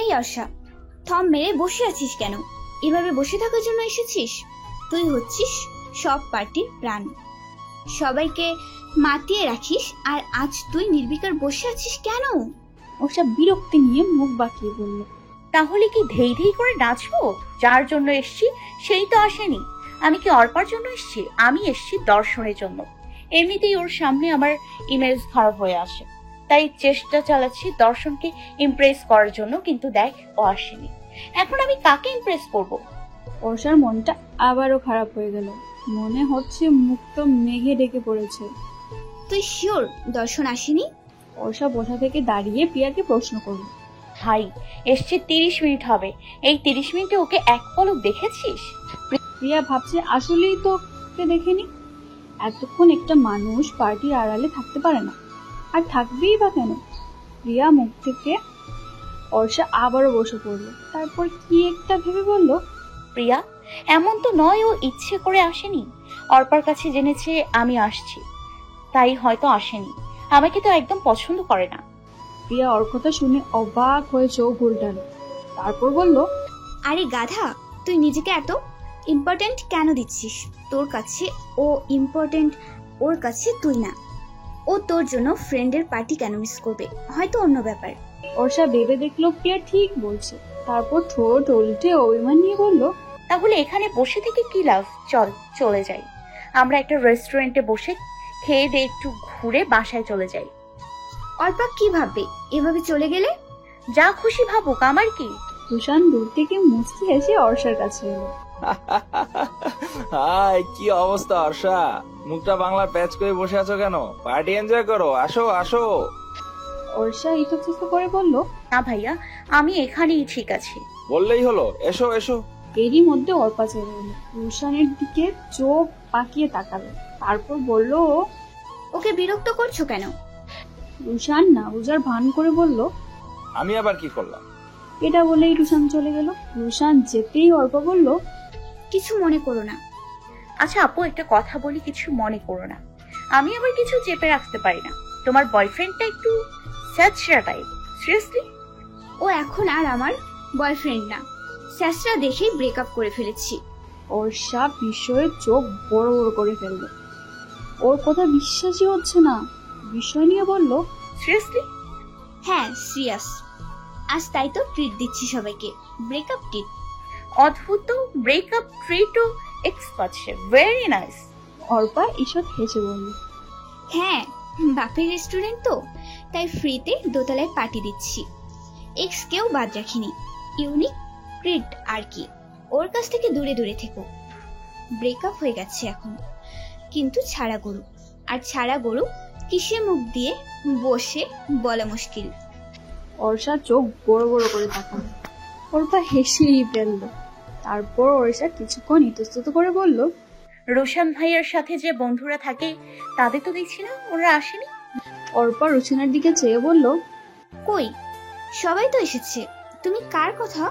এই আশা, থম মেরে বসে আছিস কেন? এভাবে বসে থাকার জন্য এসেছিস? তুই হচ্ছিস সব পার্টির প্রাণ, সবাইকে মাতিয়ে রাখিস, আর আজ তুই নির্বিকার বসে আছিস কেন? অর্ষা বিরক্তি নিয়ে মুখ বাঁকিয়ে বলল, তাহলে কি ধেই ধেই করে নাচবো? যার জন্য এসছি সেই তো আসেনি। আমি কি অর্পার জন্য এসছি? আমি এসছি দর্শনের জন্য। এমনিতেই ওর সামনে আমার ইমেজ খারাপ হয়ে আসে, তাই চেষ্টা চালাচ্ছি দর্শনকে ইমপ্রেস করার জন্য। কিন্তু দেখ, ও আসেনি। এখন আমি কাকে ইমপ্রেস করব? অর্ষার মনটা আবারও খারাপ হয়ে গেল। মনে হচ্ছে মুখ তো মেঘে ডেকে পড়েছে। তুই শিওর দর্শন আসেনি? অর্ষা বসা থেকে দাঁড়িয়ে প্রিয়াকে প্রশ্ন করল। ভাই, এসছে 30 মিনিট হবে। এই 30 মিনিটে ওকে এক পলক দেখেছিস? প্রিয়া ভাবছে আসলেই তো ওকে দেখেনি। এতক্ষণ একটা মানুষ পার্টির আড়ালে থাকতে পারে না, আর থাকবেই বা কেন? প্রিয়া মুখ থেকে অর্ষা আবারও বসে পড়লো। তারপর কি একটা ভেবে বলল, প্রিয়া, এমন তো নয় ও ইচ্ছে করে আসেনি। অর্পার কাছে জেনেছে আমি আসছি, তাই হয়তো আসেনি। আমাকে তো একদম পছন্দ করে না। প্রিয়া ওর কথা শুনে অবাক হয়ে চোখ উল্টালো। তারপর বলল, আরে গাধা, তুই নিজেকে এত ইম্পর্টেন্ট কেন দিচ্ছিস? তোর কাছে ও ইম্পর্টেন্ট, ওর কাছে তুই না। ও তোর জন্য ফ্রেন্ডের পার্টি কেন মিস করবে? হয়তো অন্য ব্যাপার। অর্ষা ভেবে দেখলো প্রিয়া ঠিক বলছে। তারপর ঠোঁট উল্টে অভিমান নিয়ে বলল, তাহলে এখানে বসে থেকে কি লাভ? চল চলে যাই। আমরা একটা রেস্টুরেন্টে বসে খেয়ে দিয়ে একটু ঘুরে বাসায় চলে যাই। অর্পা কি ভাববে এভাবে চলে গেলে? যা খুশি ভাবুক, আমার কি। রুশান দূর থেকে মুচকি হেসে অর্ষার কাছে এলো। হাই, কি অবস্থা অর্ষা? মুখটা বাংলার প্যাচ করে বসে আছো কেন? পার্টি এনজয় করো, আসো আসো। অর্ষা ইতস্তত করে বলল, না ভাইয়া, আমি এখানেই ঠিক আছি। বললেই হলো, এসো এসো। এরই মধ্যে অর্পা চলে এলো। রুশানের দিকে চোখ পাকিয়ে তাকালো। তারপর বলল, ওকে বিরক্ত করছো কেন? রুশান না বুঝার ভান করে বলল, আমি আবার কি করলাম? এটা বলেই রুশান চলে গেল। রুশান যেতেই অর্পা বলল, কিছু মনে করো না। আচ্ছা আপু, একটা কথা বলি, কিছু মনে করো না। আমি আবার কিছু চেপে রাখতে পারি না। তোমার বয়ফ্রেন্ডটা একটু স্যাচরা টাইপ। সিরিয়াসলি? ও এখন আর আমার বয়ফ্রেন্ড না। স্যাসরা দেখেই ব্রেকআপ করে ফেলেছি। অর্ষা বিস্ময়ে চোখ বড় বড় করে ফেলল। ওর কথা বিশ্বাসই হচ্ছে না। বিস্ময় নিয়ে বলল, সিরিয়াসলি? হ্যাঁ সিরিয়াস। আজ তাই তো ট্রিট দিচ্ছি সবাইকে, ব্রেকআপ ট্রিট। অদ্ভুত, ব্রেকআপ ট্রিটও এক্সপার্ট। Very nice. অর্পা ঈষৎ হেসে বলল, হ্যাঁ, বাপের রেস্টুরেন্ট তো, তাই ফ্রিতে দোতলায় পার্টি দিচ্ছি। এক্স কেউ বাদ রাখিনি। ইউনিক ট্রিট আর কি। ওর কাছ থেকে দূরে দূরে থেকো। ব্রেকআপ হয়ে গেছে এখন, কিন্তু ছাড়া গরু। আর ছাড়া গরু কিসে মুখ দিয়ে বসে বলা মুশকিল। অর্ষা চোখ বড় বড় করে তাকাল। অর্পা হেসেই ফেলল। তারপর অর্ষা কিছুক্ষণ ইতস্তত করে বলল, রোশন ভাইয়ার সাথে যে বন্ধুরা থাকে তাদের তো দেখছি না, ওরা আসেনি। অর্পা রুশানের দিকে চেয়ে বলল, কই, সবাই তো এসেছে। তুমি কার কথা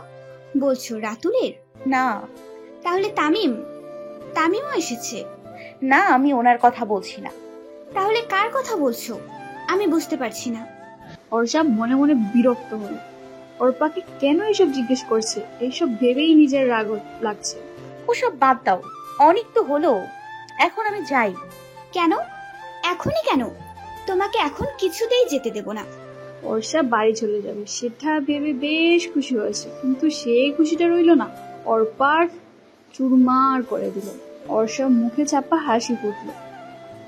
বলছো? রাতুলের? না তাহলে তামিম? তামিমও এসেছে? না, আমি ওনার কথা বলছি না। তাহলে কার কথা বলছো? আমি বুঝতে পারছি না। অর্ষা মনে মনে বিরক্ত হল। অর্পাকে কেন এসব জিজ্ঞেস করছে? এইসব ভেবেই নিজের রাগ লাগছে। ওসব বাদ দাও, অনেক তো হলো। এখন আমি যাই। কেন? এখনই কেন? তোমাকে এখন কিছুতেই যেতে দেব না। অর্ষা বাড়ি চলে যাবে সেটা ভেবে বেশ খুশি হয়েছে, কিন্তু সেই খুশিটা রইল না। অর্পার চুরমার করে দিল। অর্ষা মুখে চাপা হাসি ফুটল,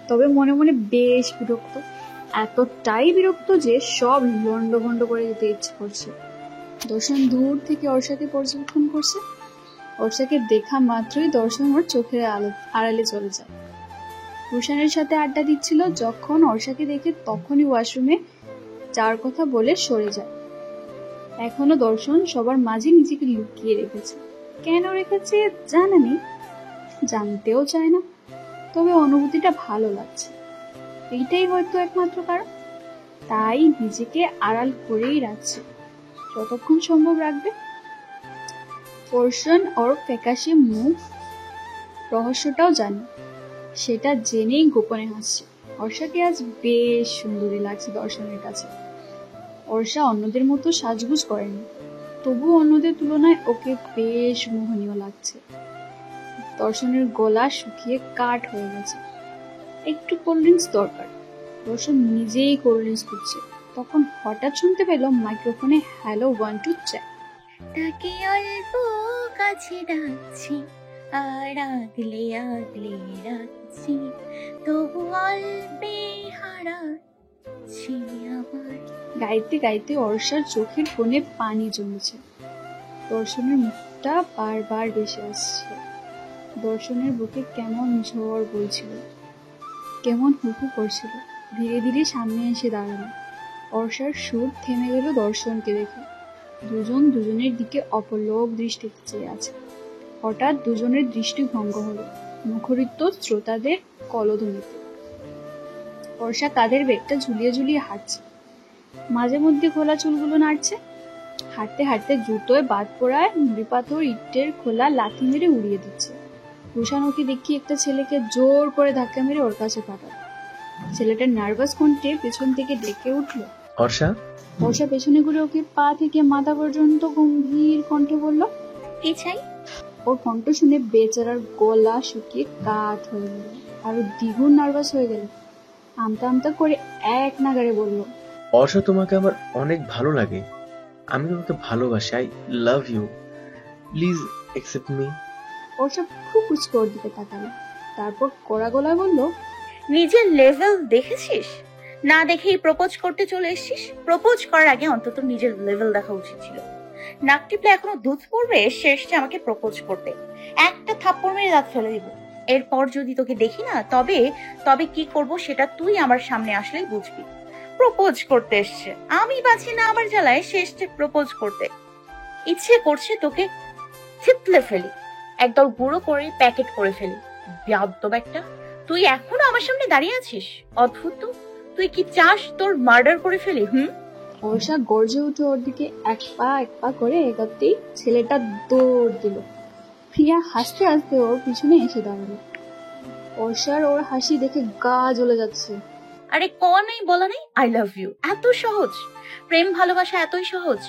তবে মনে মনে বেশ বিরক্ত। এতটাই বিরক্ত যে সব লন্ডভন্ড করে দিতে ইচ্ছে করছে। দর্শন দূর থেকে অর্ষাকে পর্যবেক্ষণ করছে। অর্ষাকে দেখা মাত্রই দর্শন ওর চোখের আড়ালে চলে যায়। রুশানের সাথে আড্ডা দিচ্ছিল, যখন অর্ষাকে দেখে তখনই ওয়াশরুমে যার কথা বলে সরে যায়। এখনো দর্শন সবার মাঝে নিজেকে লুকিয়ে রেখেছে। কেন রেখেছে জানা নেই, জানতেও চায় না, তবে অনুভূতিটা ভালো লাগছে। এইটাই হয়তো একমাত্র কারণ। তাই নিজেকে আড়াল করেই রাখছে, যতক্ষণ সম্ভব রাখবে। দর্শন ওর ফ্যাকাশে মুখ রহস্যটাও জানে, সেটা জেনেই গোপনে হাসছে। অর্ষাকে আজ বেশ সুন্দরী লাগছে দর্শনের কাছে। অর্ষা অন্যদের মতো সাজগুজ করেনি, তবুও অন্যদের তুলনায় ওকে বেশ মোহনীয় লাগছে। দর্শনের গলা শুকিয়ে কাঠ হয়ে গেছে। একটু কোল্ড ড্রিঙ্কস দরকার। দর্শন নিজেই কোল্ড ড্রিঙ্কস খুঁজছে, তখন হঠাৎ শুনতে পেল মাইক্রোফোনে হ্যালো 1 2 চেক। তাকে অল্প কাছে ডাকছি আর আগলে আগলে রাখছি, তবু অল্পে হারাচ্ছি আবার। গাইতে গাইতে অর্ষার চোখের কোণে পানি জমেছে। দর্শনের মুখটা বারবার ভেসে আসছে। দর্শনের বুকে কেমন ঝড় বইছিল, কেমন হুহু করছিল। ধীরে ধীরে সামনে এসে দাঁড়ালো। অর্ষার সুর থেমে গেল দর্শনকে দেখে। দুজন দুজনের দিকে অপলক দৃষ্টিতে চেয়ে আছে। হঠাৎ দুজনের দৃষ্টি ভঙ্গ হলো মুখরিত শ্রোতাদের কলধ্বনিতে। বর্ষা কাঁধের ব্যাগটা ঝুলিয়ে ঝুলিয়ে হাঁটছে, মাঝে মধ্যে খোলা চুলগুলো নাড়ছে। হাঁটতে হাঁটতে জুতোয় বাদ পড়ায় নুড়ি পাথর ইটের খোলা লাথি মেরে উড়িয়ে দিচ্ছে। রুশান ওকে দেখি একটা ছেলেকে জোর করে ধাক্কা মেরে ওর কাছে পাঠালো। ছেলেটা নার্ভাস কণ্ঠে পেছন থেকে ডেকে উঠলো, অর্ষা। বর্ষা পেছনে ঘুরে ওকে পা থেকে মাথা পর্যন্ত গম্ভীর কণ্ঠে বলল, কি চাই? ওর কণ্ঠ শুনে বেচারার গলা শুকিয়ে কাঠ হয়ে গেল, আরো দ্বিগুণ নার্ভাস হয়ে গেল। আমতা আমতা করে এক নাগাড়ে বলল, অর্ষা, তোমাকে আমার অনেক ভালো লাগে। আমি তোমাকে ভালোবাসি। I love you. Please accept me. Barsha খুব উচকে ওর দিকে তাকালো, তারপর কড়া গলায় বলল, নিজের লেভেল দেখেছিস? না দেখেই প্রপোজ করতে চলে এসেছিস। প্রপোজ করার আগে অন্তত নিজের লেভেল দেখা উচিত ছিল। নাক টিপলে এখনো দুধ পড়বে, শেষে আমাকে প্রপোজ করতে। একটা থাপ্পড় মেরে দাঁত ফেলে দিব। এরপর যদি তোকে দেখি না, তবে কি করব সেটা তুই আমার সামনে আসলেই বুঝবি। প্রপোজ করতে এসছে, আমি বাঁচি না আমার জ্বালায় শেষে প্রপোজ করতে। ইচ্ছে করছে তোকে থিতলে ফেলি, একদল গুঁড়ো করে প্যাকেট করে ফেলি। বেয়াদব একটা! তুই এখনো আমার সামনে দাঁড়িয়ে আছিস? অদ্ভুত তো! তুই কি চাস তোর মার্ডার করে ফেলি? বর্ষা গর্জে উঠে ওর দিকে এক পা করে এগোতেই ছেলেটা দৌড় দিল। প্রিয়া হাসতে হাসতে ওর পিছনে এসে দাঁড়ালো। বর্ষার ওর হাসি দেখে গা জ্বলে যাচ্ছে। আরে ক নেই বলা নেই আই লাভ ইউ, এত সহজ? প্রেম ভালোবাসা এতই সহজ?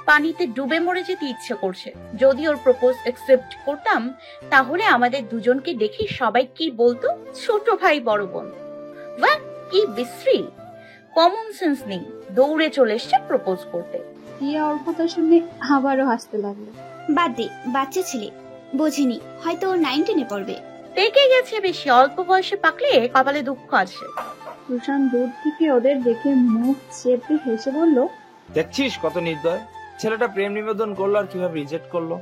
পানিতে ডুবে মরে যেতে ইচ্ছে করছে। যদি ওর প্রপোজ অ্যাকসেপ্ট করতাম, তাহলে আমাদের দুজনকে দেখে সবাই কি বলতো? ছোট ভাই বড় বোন। বাহ, কি বিশ্রী! কমন সেন্স নেই, দৌড়ে চলে এসছে প্রপোজ করতে। প্রিয়া ওর কথা শুনে আবারও হাসতে লাগলো। বাদ দে, বাচ্চা ছেলে, বোঝেনি, হয়তো 9 10-এ পড়বে। পেকে গেছে বেশি, অল্প বয়সে পাকলে কপালে দুঃখ আছে। রুশান দূর থেকে ওদের দেখে মুখ চেপে হেসে বলল, দেখছিস কত নির্দয়! ছেলেটা প্রেম নিবেদন করলো আর কিভাবে রিজেক্ট করলো।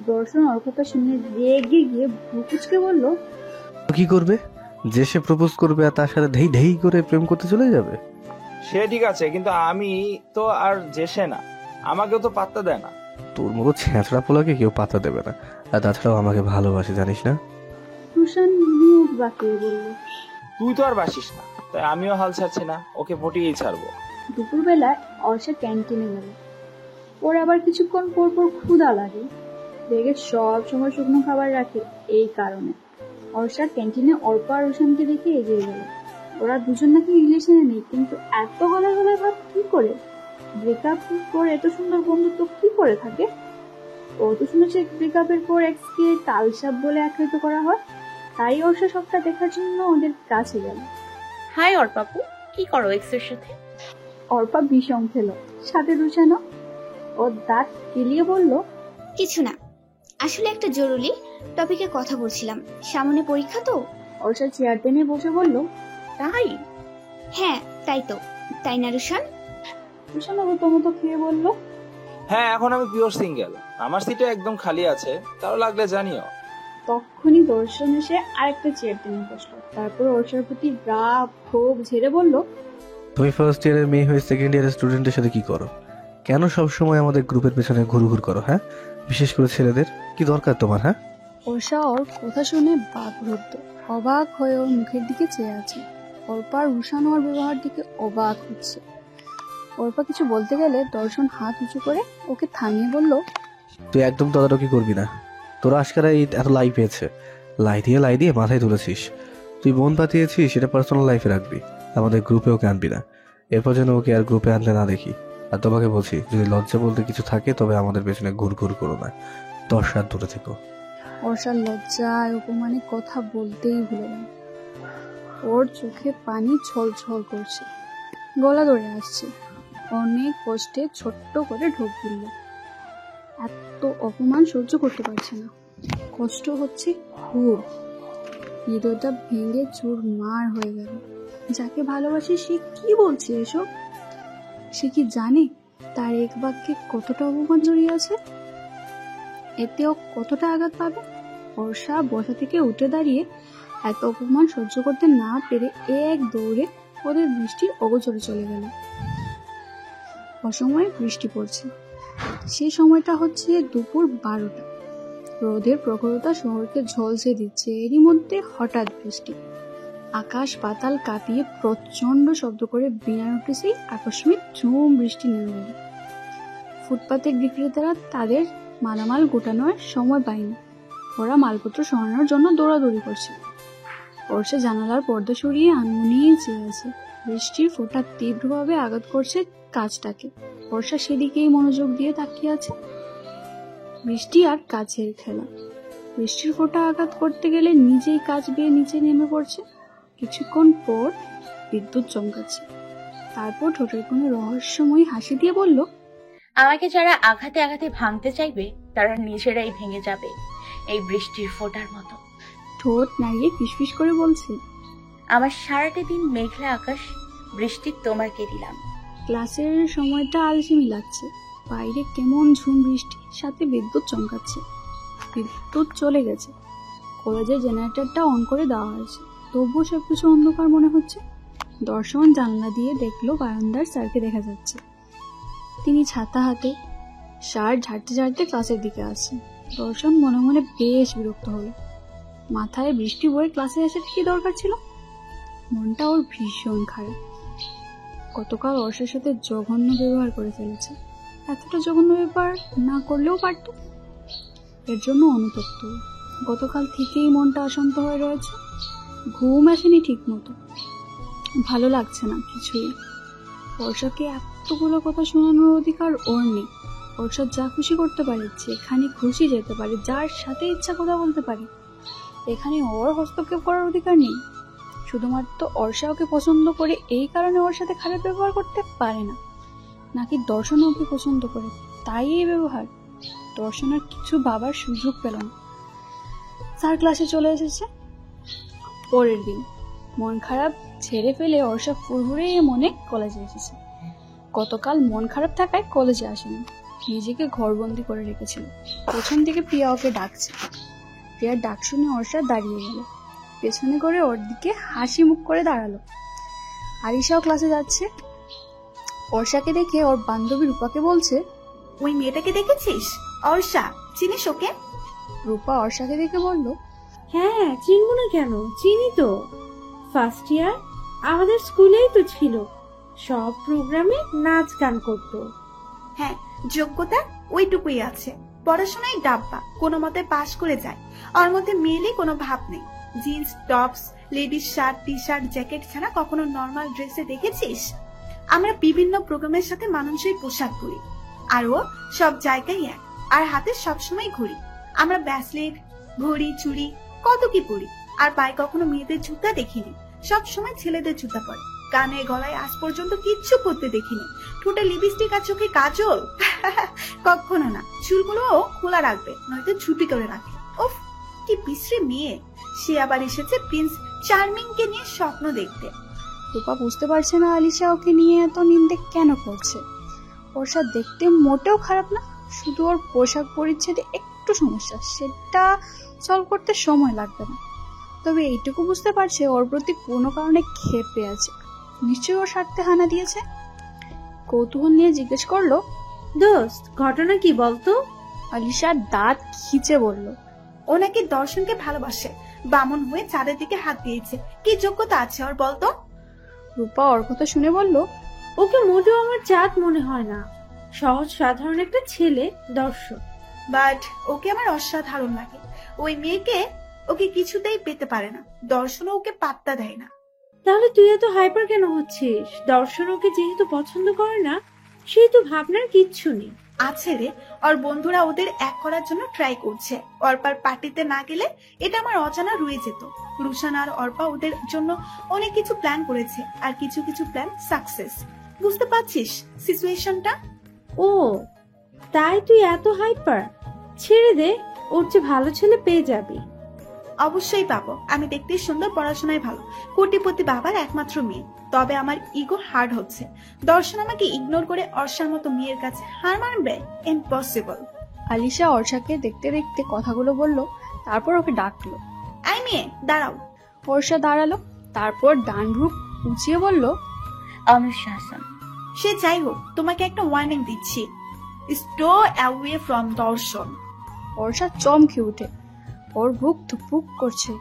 দর্শন ওর কথা শুনে রেগে গিয়ে ভ্রু কুঁচকে বলল, কি করবে? যে সে প্রপোজ করবে আর তার সাথে ধেই ধেই করে প্রেম করতে চলে যাবে? সে ঠিক আছে, কিন্তু আমি তো আর যেসে না, আমাকেও তো পাত্তা দেয় না। তোর মতো ছেঁচড়া পোলাকে কেউ পাতা দেবে না, আর তাছাড়াও আমাকে ভালোবাসে জানিস না? রুশান মুখ বাঁকিয়ে বলল, তুই তো আর বাসিস না, তাই আমিও হাল ছাড়ছি না, ওকে পটিয়েই ছাড়বো। দুপুরবেলায় অর্ষা ক্যান্টিনে গেল। ওর আবার কিছুক্ষণ পর পর ক্ষুধা লাগে। ব্যাগে সব সময় শুকনো খাবার রাখে, এই কারণে। অর্ষা ক্যান্টিনে অর্পা আর রুশানকে দেখে এগিয়ে গেল। ওরা দুজন নাকি রিলেশনে নেই, কিন্তু এত গলায় গলায় ভাব কি করে? ব্রেকআপ পর এত সুন্দর বন্ধুত্ব কি করে থাকে? ও তো শুনেছে ব্রেকআপের পর এক্সকে তালসাপ বলে আখ্যায়িত করা হয়। তাই অর্ষা সবটা দেখার জন্য ওদের কাছে গেল। হাই অর্পাপু, কি করো এক্সের সাথে? অর্পা বিষম খেল, সাথে রুশানও। ও দাঁত কেলিয়ে বলল, কিছু না, আসলে একটা জরুরি টপিকে কথা বলছিলাম, সামনে পরীক্ষা তো। অর্ষা চেয়ার টেনে বসে বলল, তাই? হ্যাঁ তাই তো, তাই না রুশান? রুশান মতো খেয়ে বলল, হ্যাঁ, এখন আমি পিওর সিঙ্গেল, আমার সিটে একদম খালি আছে, কারো লাগলে জানিও। তখনই দর্শন এসে আরেকটা চেয়ার টেনে বসলো। তারপর অর্ষার প্রতি রাগ ক্ষোভ ঝেড়ে বলল, তুমি ফার্স্ট ইয়ারের মেয়ে হয়ে সেকেন্ড ইয়ারের স্টুডেন্টের সাথে কি করো? কেন সব সময় আমাদের গ্রুপের পেছনে ঘুরঘুর করো? হ্যাঁ, বিশেষ করে ছেলেদের কি দরকার তোমার? হ্যাঁ। অর্ষা ওর কথা শুনে বাকরুদ্ধ, অবাক হয়ে ওর মুখের দিকে চেয়ে আছে। অর্পা রুশান ওর ব্যবহার দিকে অবাক হচ্ছে। অর্পা কিছু বলতে গেলে দর্শন হাত উঁচু করে ওকে থামিয়ে বলল, তুই একদম তদারকি করবি না। তোরা আজকারা এই এত লাই পেয়েছে, লাই দিয়ে মাথায় তুলেছিস। তুই বোন পাতিয়েছিস, সেটা পার্সোনাল লাইফে রাখবি, আমাদের গ্রুপে ওকে আনবি না। এরপর যেন ওকে আর গ্রুপে আনলে না দেখি। আর তোমাকে বলছি, যদি লজ্জা বলতে কিছু থাকে তবে আমাদের পেছনে ঘুরঘুর করো না, 10 হাত দূরে থেকো। অর্ষার লজ্জায় অপমানে কথা বলতেই ভুলে গেল। ওর চোখে পানি ছলছল করছে, গলা ধরে আসছে। অনেক কষ্টে ছোট্ট করে ঢোক গিলল। এত অপমান সহ্য করতে পারছে না, কষ্ট হচ্ছে খুব। হৃদয়টা ভেঙে চুরমার হয়ে গেল। যাকে ভালোবাসে সে কি বলছে এসব? সে কি জানে তার এক বাক্যে কতটা অপমান জড়িয়ে আছে? এতেও কতটা আঘাত পাবে? অর্ষা বসা থেকে উঠে দাঁড়িয়ে এত অপমান সহ্য করতে না পেরে এক দৌড়ে ওদের বৃষ্টির অগোচরে চলে গেল। অসময়ে বৃষ্টি পড়ছে। সেই সময়টা হচ্ছে দুপুর 12টা। রোদের প্রখরতা শহরকে ঝলসে দিচ্ছে। এরই মধ্যে হঠাৎ বৃষ্টি। আকাশ পাতাল কাঁপিয়ে প্রচন্ড শব্দ করে বিনা নোটিসেই আকস্মিক ঝুম বৃষ্টি নেমে গেল। ফুটপাতের বিক্রেতারা তাদের মালামাল গোটানোর সময় পায়নি। ওরা মালপত্র সরানোর জন্য দৌড়াদৌড়ি করছে। অর্ষা জানালার পর্দা সরিয়ে আনমনেই চেয়ে আছে। বৃষ্টির ফোঁটা তীব্রভাবে আঘাত করছে কাঁচটাকে। অর্ষা সেদিকেই মনোযোগ দিয়ে তাকিয়ে আছে। বৃষ্টি আর কাচের খেলা। বৃষ্টির ফোঁটা আঘাত করতে গেলে নিজেই কাচ বেয়ে নিচে নেমে পড়ছে। কিছুক্ষণ পর বিদ্যুৎ চমকাচ্ছে। তারপর ঠোঁটের কোনো রহস্যময়ী হাসি দিয়ে বলল, আমাকে যারা আঘাতে আঘাতে ভাঙতে চাইবে তারা নিজেরাই ভেঙে যাবে এই বৃষ্টির ফোঁটার মতো। ঠোঁট নাড়িয়ে ফিসফিস করে বলছে, আমার সারাটা দিন মেঘলা আকাশ, বৃষ্টি তোমাকে দিলাম। ক্লাসের সময়টা আলসেমি লাগছে। বাইরে কেমন ঝুম বৃষ্টি, সাথে বিদ্যুৎ চমকাচ্ছে। বিদ্যুৎ চলে গেছে। কলেজের জেনারেটরটা অন করে দেওয়া হয়েছে, তবুও সবকিছু অন্ধকার মনে হচ্ছে। দর্শন জানলা দিয়ে দেখলো বারান্দার স্যারকে দেখা যাচ্ছে। তিনি ছাতা হাতে শার্ট ঝাড়তে ঝাড়তে ক্লাসের দিকে আসছেন। দর্শন মনে মনে বেশ বিরক্ত হলো। মাথায় বৃষ্টি বয়ে ক্লাসে আসার কি দরকার ছিল? মনটা ওর ভীষণ খারাপ। গতকাল অর্ষার সাথে জঘন্য ব্যবহার করে ফেলেছে। এতটা জঘন্য ব্যবহার না করলেও পারত। এর জন্য অনুতপ্ত। গতকাল থেকেই মনটা অশান্ত হয়ে রয়েছে। ঘুম আসেনি ঠিক মতো, ভালো লাগছে না কিছুই। অর্ষাকে এতগুলো কথা শোনানোর অধিকার ওর নেই। অর্ষা যা খুশি করতে পারে, যেখানে খুশি যেতে পারে, যার সাথে ইচ্ছা কথা বলতে পারে। এখানে ওর হস্তক্ষেপ করার অধিকার নেই। শুধুমাত্র অর্ষা ওকে পছন্দ করে এই কারণে ওর সাথে খারাপ ব্যবহার করতে পারে না, নাকি দর্শন ওকে পছন্দ করে তাই এই ব্যবহার? দর্শন আর কিছু ভাবার সুযোগ পেল না। স্যার ক্লাসে চলে এসেছে। পরের দিন মন খারাপ ছেড়ে ফেলে অর্ষা ফুরফুরে মনে কলেজে এসেছে। গতকাল মন খারাপ থাকায় কলেজে আসেনি, নিজেকে ঘরবন্দি করে রেখেছিল। পেছন থেকে প্রিয়া ওকে ডাকছে। প্রিয়ার ডাক শুনে অর্ষা দাঁড়িয়ে গেল। পেছনে করে ওর দিকে হাসি মুখ করে দাঁড়ালো। আরিশাও ক্লাসে যাচ্ছে। অর্ষাকে দেখে ওর বান্ধবী রূপাকে বলছে, ওই মেয়েটাকে দেখেছিস? অর্ষা, চিনিস ওকে? রূপা অর্ষাকে দেখে বলল, হ্যাঁ, চিনব না কেন, চিনি তো। ফার্স্ট ইয়ার আমাদের স্কুলেই তো ছিল, সব প্রোগ্রামে নাচ গান করতো। হ্যাঁ, যোগ্যতা ওইটুকুই আছে, পড়াশোনায় ডাব্বা, কোনো মতে পাশ করে যায়। ওর মধ্যে মেয়েলি কোনো ভাব নেই। Jeans tops, ladies shirt T shirt jacket ছাড়া কখনো নর্মাল ড্রেসে দেখেছিস? আমরা বিভিন্ন প্রোগ্রামের সাথে মানানসই পোশাক পরি, আর ও সব জায়গায় এক, আর হাতে সবসময় ঘড়ি। আমরা ব্যাসলেট, ঘড়ি, চুড়ি কত কি পরি, আর পায়ে কখনো মেয়েদের জুতা দেখিনি। সব সময় ছেলেদের জুতা পরে। কানে গলায় আজ পর্যন্ত কিচ্ছু পরতে দেখিনি। ঠোঁটে লিপস্টিক আর চোখে কাজল কখনো না। চুলগুলোও খোলা রাখবে, নয়তো ছুটি করে রাখে। উফ, কি বিশ্রী মেয়ে। সে আবার এসেছে প্রিন্স চার্মিং কে নিয়ে স্বপ্ন দেখতে। রূপা বুঝতে পারছে না আলিশা ওকে নিয়ে এত নিন্দে কেন করছে। অর্ষা দেখতে মোটেও খারাপ না, শুধু ওর পোশাক পরিচ্ছদে একটু সমস্যা, সেটা সলভ করতে সময় লাগবে না। তবে এইটুকু বুঝতে পারছে ওর প্রতি কোনো কারণে ক্ষেপে আছে। নিশ্চয়ই ওর স্বার্থে হানা দিয়েছে। কৌতূহল নিয়ে জিজ্ঞেস করলো, দোস্ত, ঘটনা কি বলতো? আলিশা দাঁত খিচে বলল, ও নাকি দর্শনকে ভালোবাসে, বামন হয়ে চাঁদের দিকে হাত দিয়েছে। কি যোগ্যতা আছে ওর বলতো? রূপা ওর কথা শুনে বলল, ওকে মোটেও আমার জাত মনে হয় না, সহজ সাধারণ একটা ছেলে দর্শন। বাট ওকে আমার অসাধারণ লাগে। ওই মেয়েকে ওকে কিছুতেই পেতে পারে না। দর্শন ওকে পাত্তা দেয় না। তাহলে তুই এত হাইপার কেন হচ্ছিস? দর্শন ওকে যেহেতু পছন্দ করে না, সেই তো ভাবনার কিচ্ছু নেই। আছে রে, ওর বন্ধুরা ওদের এক করার জন্য ট্রাই করছে। অর্পার পার্টিতে না গেলে এটা আমার অজানা রয়ে যেত। রুশান আর অর্পা ওদের জন্য অনেক কিছু প্ল্যান করেছে, আর কিছু কিছু প্ল্যান সাকসেস। বুঝতে পারছিস সিচুয়েশনটা? ও তাই তুই এত হাইপার? ছেড়ে দে, ওর চেয়ে ভালো ছেলে পেয়ে যাবি। অবশ্যই পাবো। আমি দেখতে সুন্দর, পড়াশোনায় ভালো, কোটিপতি বাবার একমাত্র মেয়ে। তবে আমার ইগো হার্ড হচ্ছে। দর্শন আমাকে ইগনোর করে অর্ষার মতো মেয়ের কাছে হার মানবে? ইম্পসিবল। আলিশা অর্ষাকে দেখতে দেখতে কথাগুলো বলল, তারপর ওকে ডাকলো। আই মেয়ে দাঁড়াও। অর্ষা দাঁড়ালো, তারপর ডান ভ্রু উঁচিয়ে বলল, অনুষ্কা হাসান। সে যাই হোক, তোমাকে একটা ওয়ার্নিং দিচ্ছি, স্টো অ্যাওয়ে ফ্রম দর্শন। অর্ষা চমকে উঠে, ওর বুক ধুকপুক করছে।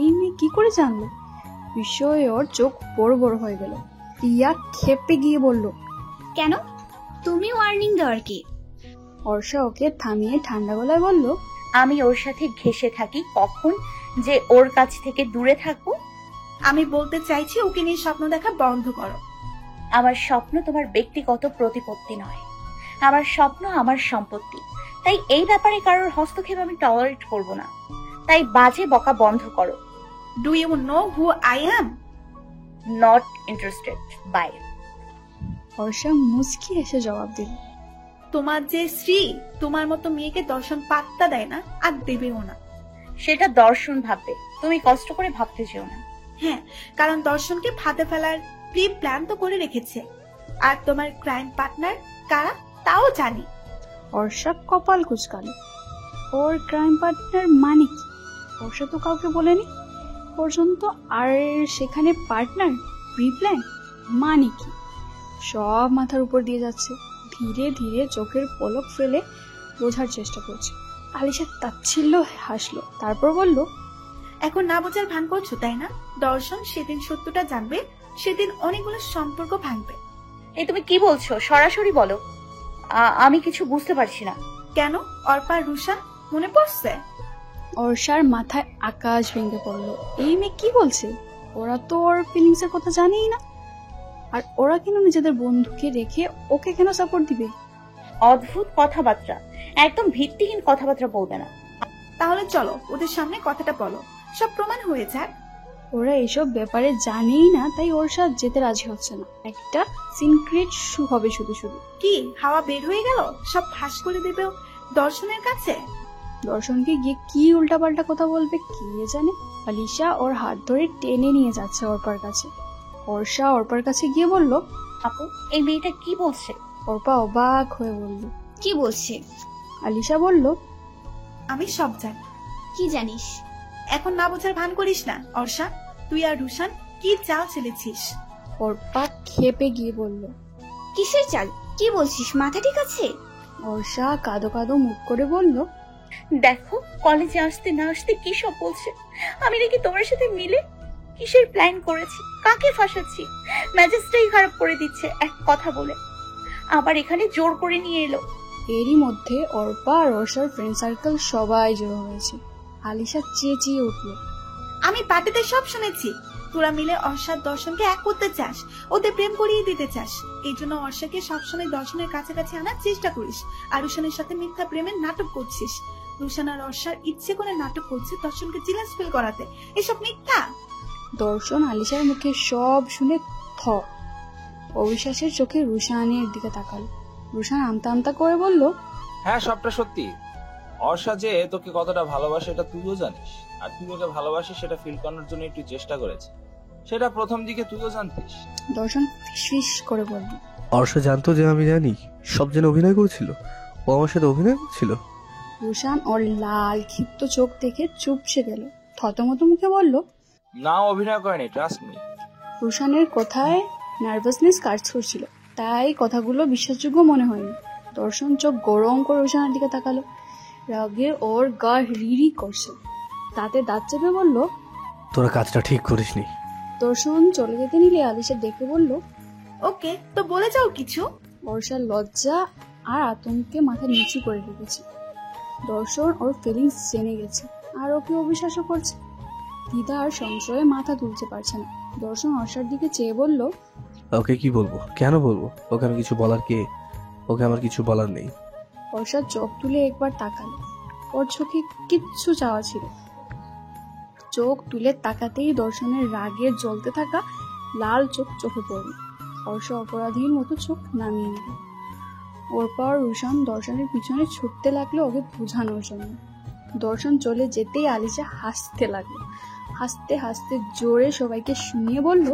এই মেয়ে কি করে জানলো? বিষয়ে ওর চোখ বড় বড় হয়ে গেল। রিয়া খেপে গিয়ে বলল, কেন? তুমি ওয়ার্নিং দেওয়ার কি? অর্ষা ওকে থামিয়ে ঠান্ডা গলায় বলল, আমি ওর সাথে ঘেঁষে থাকি, কখন যে ওর কাছ থেকে দূরে থাকবো। আমি বলতে চাইছি ওকে নিয়ে স্বপ্ন দেখা বন্ধ করো। আমার স্বপ্ন তোমার ব্যক্তিগত প্রতিপত্তি নয়, আমার স্বপ্ন আমার সম্পত্তি। তাই এই ব্যাপারে কারোর হস্তক্ষেপ আমি টলারেট করব না। তাই বাজে বকা বন্ধ করো। Do you know who I am? Not interested, bye. Arsha মুচকি এসে জবাব দিল, তোমার যে স্ত্রী তোমার মতো মেয়েকে দর্শন পাত্তা দেয় না, আর দেবেও না। সেটা দর্শন ভাববে, তুমি কষ্ট করে ভাবতে চেও না। হ্যাঁ, কারণ দর্শনকে ফাঁদে ফেলার প্রি প্ল্যান তো করে রেখেছে। আর তোমার ক্রাইম পার্টনার কারা তাও জানি। অর্ষা কপাল কুচকালো। ওর ক্রাইম পার্টনার মানে কি? অর্ষা তো কাউকে বলেনি পর্যন্ত। আর সেখানে পার্টনার, প্রি প্ল্যান মানে কি? সব মাথার উপর দিয়ে যাচ্ছে। ধীরে ধীরে চোখের পলক ফেলে বোঝার চেষ্টা করছে। আলিশা তাচ্ছিল্য হাসলো, তারপর বলল, এখন না বোঝার ভান করছো তাই না? দর্শন সেদিন সত্যটা জানবে, সেদিন অনেকগুলো সম্পর্ক ভাঙবে। এই তুমি কি বলছো? সরাসরি বলো, আমি কিছু বুঝতে পারছি না। কেন? অর্পা রুশান মনে পড়ছে? অর্ষার মাথায় আকাশ ভেঙে পড়লো। এই মেয়ে কি বলছে? ওরা তো ওর ফিলিংস এর কথা জানেই না। আর ওরা কেন নিজেদের বন্ধুকে রেখে ওকে কেন সাপোর্ট দিবে? অদ্ভুত কথাবার্তা, একদম ভিত্তিহীন কথাবার্তা বলবে না। তাহলে চলো ওদের সামনে কথাটা বলো, সব প্রমাণ হয়ে যাক। ওরা এসব ব্যাপারে জানেই না, তাই ওর সাথে যেতে রাজি হচ্ছে না। একটা সিনক্রেট হবে শুধু শুধু। কি হাওয়া বের হয়ে গেল? সব ফাঁস করে দেবে দর্শনের কাছে। দর্শনকে গিয়ে কি উল্টাপাল্টা কথা বলবে কে জানে। আলিশা ওর হাত ধরে টেনে নিয়ে যাচ্ছে অর্পার কাছে। অর্ষা অর্পার কাছে গিয়ে বলল, আপু এই মেয়েটা কি বলছে? অর্পা অবাক হয়ে বলল, কি বলছে? আলিশা বলল, আমি সব জানি। কি জানিস? এখন না বোঝার ভান করিস না অর্ষা। তুই আর রুশান কি চাল ছেলেছিস? অর্পা খেপে গিয়ে বলল, কিসের চাল? কি বলছিস? মাথা ঠিক আছে? অর্ষা কাঁদো কাঁদো মুখ করে বলল, দেখো কলেজে আসতে না আসতে কি সব বলছে। আমি নাকি তোমার সাথে মিলে কিসের প্ল্যান করেছি, কাকে ফাঁসাচ্ছি। মেজাজটাই খারাপ করে দিচ্ছে এক কথা বলে, আবার এখানে জোর করে নিয়ে এলো। এরই মধ্যে অর্পা আর অর্ষার ফ্রেন্ড সার্কেল সবাই জড়ো হয়েছে। আলিশা চেঁচিয়ে উঠল, আমি পার্টিতে সব শুনেছি। তোরা মিলে অর্ষার দর্শনকে এক করতে চাস, ওদের প্রেম করিয়ে দিতে চাস। এই জন্য অর্ষাকে সবসময় দর্শনের কাছাকাছি আনার চেষ্টা করিস, আর রুশানের সাথে মিথ্যা প্রেমের নাটক করছিস। রুশান আর অর্ষার ইচ্ছে করে নাটক করছে দর্শনকে জিলাস ফিল করাতে। এসব মিথ্যা। দর্শন আলিশার মুখে সব শুনে অবিশ্বাসের চোখে রুশানের দিকে তাকালো। রুশান আমতা আমতা করে বলল, হ্যাঁ সবটা সত্যি। অর্ষা যে তোকে কতটা ভালোবাসে এটা তুইও জানিস, আর তুই ওকে ভালোবাসিস সেটা ফিল করানোর জন্য একটু চেষ্টা করেছে। সেটা প্রথম দিকে তুইও জানতিস। দর্শন ফিস করে বলল, অর্ষা জানতো যে আমি জানি, সব যেন অভিনয় করছিল। ও আমার সাথে অভিনয় করছিল। রুশান ওর লাল ক্ষিপ্ত চোখ দেখে চুপসে গেল। থতমত মুখে বলল, না অভিনয় করেনি, ট্রাস্ট মি। রুশানের কথায় নার্ভাসনেস কাজ করছিল, তাই কথাগুলো বিশ্বাসযোগ্য মনে হয়নি। দর্শন চোখ গরম করে রুশানের দিকে তাকালো। রাগে ওর গা রিরি করছে। তাতে দাঁত চেপে বলল, তোরা কাজটা ঠিক করিসনি। দর্শন চলে যেতে নিলে আলিশা দেখে বলল, ওকে তো বলে যাও কিছু। বর্ষার লজ্জা আর আতঙ্কে মাথা নিচু করে রেখেছে। দর্শন ওর ফিলিংস জেনে গেছে, আর ওকে অবিশ্বাসও করছে। দিদা আর সংশয়ে মাথা তুলতে পারছে না। দর্শন অর্ষার দিকে চেয়ে বলল, ওকে কি বলবো, কেন বলবো? ওকে আমি কিছু বলার কে? ওকে আমার কিছু বলার নেই। অর্ষা চোখ তুলে একবার তাকালো। ওর চোখে কিচ্ছু চাওয়া ছিল। চোখ তুলে তাকাতেই দর্শনের রাগে জ্বলতে থাকা লাল চোখ চোখে পড়ল। অর্ষা অপরাধীর মতো চোখ নামিয়ে নিল। ওর পর রুশান দর্শনের পিছনে ছুটতে লাগলো ওকে বোঝানোর জন্য। দর্শন চলে যেতেই আলিশা হাসতে লাগলো। হাসতে হাসতে জোরে সবাইকে শুনিয়ে বলল,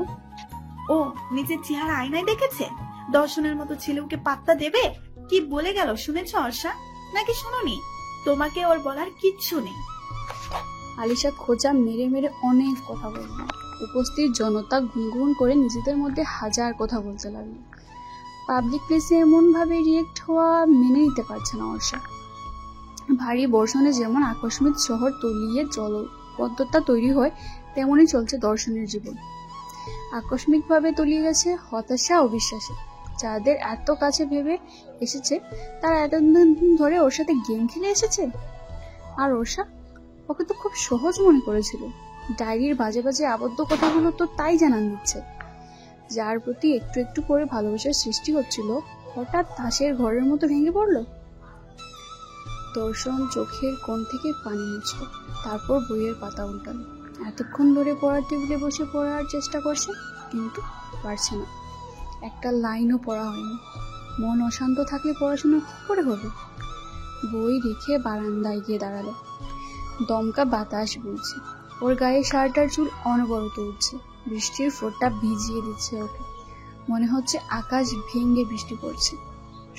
ও নিজের চেহারা আয়নায় দেখেছে? দর্শনের মতো ছেলে ওকে পাত্তা দেবে? কি বলে গেল শুনেছ অর্ষা, নাকি শুনোনি? তোমাকে ওর বলার কিচ্ছু নেই। আলিশা খোঁচা মেরে মেরে অনেক কথা বলল। উপস্থিত জনতা গুনগুন করে নিজেদের মধ্যে হাজার কথা বলতে লাগলো। পাবলিক প্লেসে এমন ভাবে রিয়েক্ট হওয়া মেনে নিতে পারছে না অর্ষা। ভারী বর্ষণে যেমন আকস্মিক শহর তলিয়ে জলবদ্ধতা তৈরি হয়, তেমনই চলছে দর্শনের জীবন। আকস্মিকভাবে তলিয়ে গেছে হতাশা, অবিশ্বাসে। যাদের এত কাছে ভেবে এসেছে তারা এতদিন ধরে ওর সাথে গেম খেলে এসেছে। আর ওরসা ওকে তো খুব সহজ মনে করেছিল। ডায়েরির বাজে বাজে আবদ্ধ কথাগুলো তো তাই জানান দিচ্ছে। যার প্রতি একটু একটু করে ভালোবাসার সৃষ্টি হচ্ছিল, হঠাৎ তাসের ঘরের মতো ভেঙে পড়ল। দর্শন চোখের কোণ থেকে পানি মুছল, তারপর বইয়ের পাতা উল্টালো। এতক্ষণ ধরে পড়ার টেবিলে বসে পড়ার চেষ্টা করছে, কিন্তু পারছে না। একটা লাইনও পড়া হয়নি। মন অশান্ত থাকলে পড়াশোনা কি করে হবে? বই রেখে বারান্দায় গিয়ে দাঁড়ালো। দমকা বাতাস বইছে। ওর গায়ে শার্টার চুল অনবরত উঠছে। বৃষ্টির ফোঁটা ভিজিয়ে দিচ্ছে ওকে। মনে হচ্ছে আকাশ ভেঙে বৃষ্টি পড়ছে।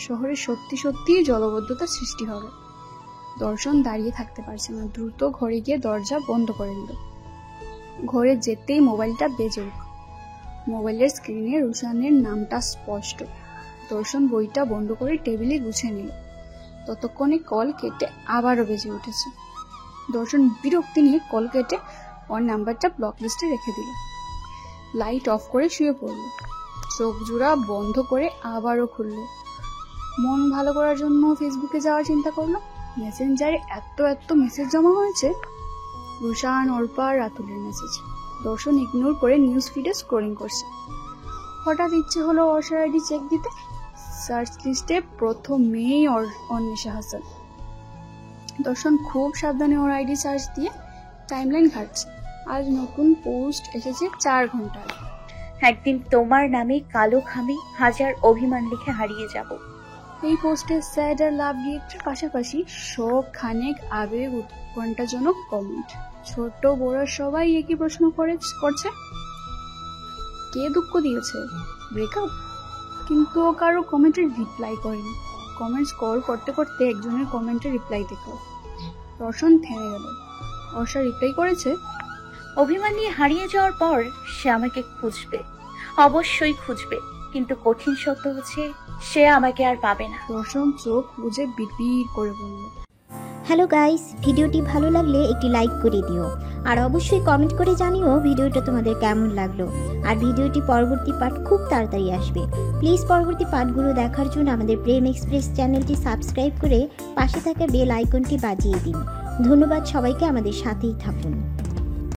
শহরে সত্যি সত্যিই জলবদ্ধতা সৃষ্টি হবে। দর্শন দাঁড়িয়ে থাকতে পারছে না, দ্রুত ঘরে গিয়ে দরজা বন্ধ করে দিল। ঘরে যেতেই মোবাইলটা বেজে উঠল। মোবাইলের স্ক্রিনে রুশানের নামটা স্পষ্ট। দর্শন বইটা বন্ধ করে টেবিলে গুছিয়ে নিল। ততক্ষণে কল কেটে আবারও বেজে উঠেছে। দর্শন বিরক্তি নিয়ে কল কেটে ওর নাম্বারটা ব্লক লিস্টে রেখে দিল। লাইট অফ করে শুয়ে পড়ল। চোখ জোড়া বন্ধ করে আবারও খুলল। মন ভালো করার জন্য ফেসবুকে যাওয়ার চিন্তা করলো। মেসেঞ্জারে এত মেসেজ জমা হয়েছে। রুশান, অর্পা, রাতুলের মেসেজ। দর্শন ইগনোর করে নিউজ ফিডে স্ক্রলিং করছে। হঠাৎ ইচ্ছে হলো অর্ষার আইডি চেক দিতে। সার্চ লিস্টে প্রথমেই অন্বেষা হাসান। দর্শন খুব সাবধানে ওর আইডি সার্চ দিয়ে টাইমলাইন ঘাটছে। আজ নতুন পোস্ট এসেছে 4 ঘন্টা আগে। একদিন তোমার নামে কালো খামে হাজার অভিমান লিখে হারিয়ে যাব। এই পোস্টে স্যাড আর লাভ রিয়েক্টের পাশাপাশি শোক, খানেক আবেগ, উৎকণ্ঠাজনক কমেন্ট। ছোট বড় সবাই একই প্রশ্ন করছে, কে দুঃখ দিয়েছে? ব্রেকআপ? কিন্তু ও কারো কমেন্টের রিপ্লাই করেনি। কমেন্ট স্ক্রল করতে করতে একজনের কমেন্টের রিপ্লাই দেখলো। দর্শন থেমে গেল। অর্ষা রিপ্লাই করেছে, অভিমান নিয়ে হারিয়ে যাওয়ার পর সে আমাকে খুঁজবে, অবশ্যই খুঁজবে, কিন্তু কঠিন সত্য হচ্ছে সে আমাকে আর পাবে না। দর্শন চোখ বুজে বিড়বিড় করে বলল, হ্যালো গাইস, ভিডিওটি ভালো লাগলে একটি লাইক করে দিও আর অবশ্যই কমেন্ট করে জানিও ভিডিওটা তোমাদের কেমন লাগলো। আর ভিডিওটি পরবর্তী পার্ট খুব তাড়াতাড়ি আসবে। প্লিজ পরবর্তী পার্টগুলো দেখার জন্য আমাদের প্রেম এক্সপ্রেস চ্যানেলটি সাবস্ক্রাইব করে পাশে থাকা বেল আইকনটি বাজিয়ে দিন। ধন্যবাদ সবাইকে, আমাদের সাথেই থাকুন।